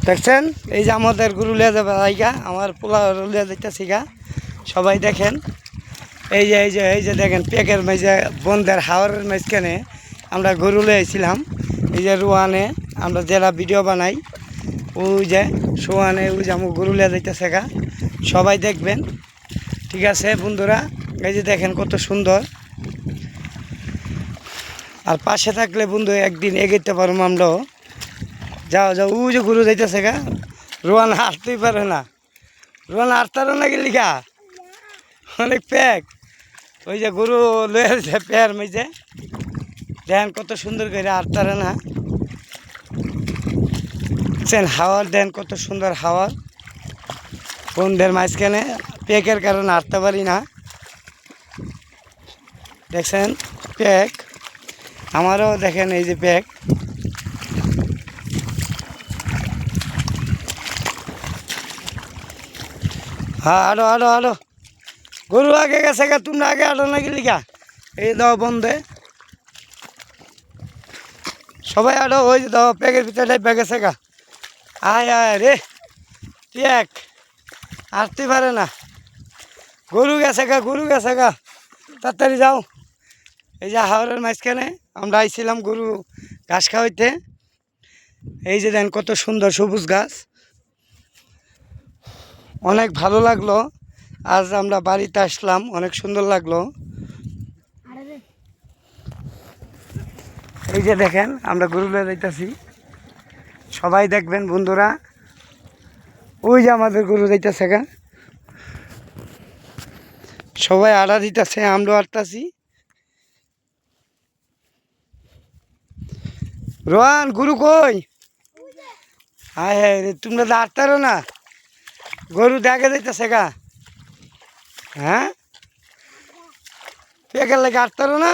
দেখছেন এই যে আমাদের গরু লিয়া যাবে জায়গা, আমার পোলা লিয়া যাইতেছি গা। সবাই দেখেন এই যে দেখেন পেকের মাঝে বন্ধের হাওয়ারের মাঝখানে আমরা গরু লিয়েছিলাম। এই যে রোয়ানে আমরা যারা ভিডিও বানাই ওই যে সোয়ানে ওই যে আমার গরু লিয়া যাইতেছে গা। সবাই দেখবেন, ঠিক আছে বন্ধুরা। এই যে দেখেন কত সুন্দর। আর পাশে থাকলে বন্ধু একদিন এগোতে পারবো আমরাও। যাও যাও ওই যে গরু যাইতেছে গা। রোয়ান হাঁটতেই পারে না, রোয়ান হাঁটতারও না গেলি গা, অনেক প্যাক। ওই যে গরু লয়ে পেয়ার মেজে দেন কত সুন্দর করে হাঁটতারে না। দেখছেন হাওয়ার দেন কত সুন্দর হাওয়ার বন্ধের মাঝখানে, প্যাকের কারণে হাঁটতে পারি না। দেখছেন প্যাক, আমারও দেখেন এই যে প্যাক। হ্যাঁ আরো আরো আরো গরু আগে গেছে গা, তোমরা আগে আরো না গেলি গা। এই দাও বন্ধে সবাই আরো, ওই যে দাও প্যাকের ভিতরে ব্যাগ গেছে গা। আয় আয় রে প্যাক হাঁটতে পারে না, গরু গেছে গা, গরু গেছে গা, তাড়াতাড়ি যাও। এই যে হাওড়ের মাঝখানে আমরা আইছিলাম গরু ঘাস খাওয়াইতে। এই যে দেন কত সুন্দর সবুজ ঘাস, অনেক ভালো লাগলো। আজ আমরা বাড়িতে আসলাম, অনেক সুন্দর লাগলো। এই যে দেখেন আমরা গরু লয়ে যাইতেছি, সবাই দেখবেন বন্ধুরা। ওই যে আমাদের গরু যাইতেছে গা, সবাই আড়া দিতেছে, আমরাও আড়তাছি। রোহান গরু কই? হ্যাঁ হ্যাঁ তোমরা তো আড়তারো না, গরু দেখা যাইতেছে গা। হ্যাঁ পেকের লাগে আড়তারো না,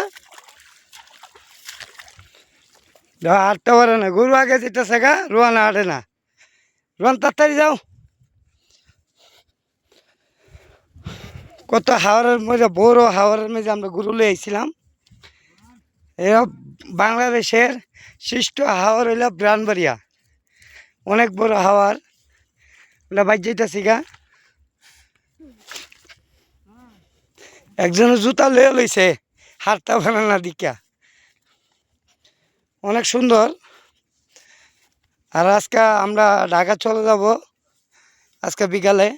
আড়তে পারে না, গরু আগে যেতেছে গা, রোহান আড়ে না। রোহান তাড়াতাড়ি যাও। কত হাওড়ের মধ্যে, বড় হাওড়ের মধ্যে আমরা গরু লিয়ে আইছিলাম। এরা বাংলাদেশের শ্রেষ্ঠ হাওড় হইল ব্রাহ্মণবাড়িয়া, অনেক বড় হাওয়ার। ওটা বাইর যাইতেছি গা, একজনের জুতা লয়ে লইছে, হাতটা ভালো না দিকা, অনেক সুন্দর। আর আজকে আমরা ঢাকা চলে যাব আজকে বিকালে।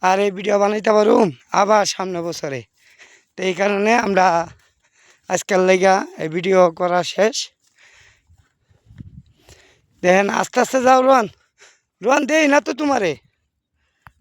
আর এই ভিডিও বানাইতে পারুম আবার সামনে বছরে, তো এই কারণে আমরা আজকের লেগা এই ভিডিও করা শেষ। দেখেন আস্তে আস্তে যাও রোহান, রোহান দেই না তো তোমারে।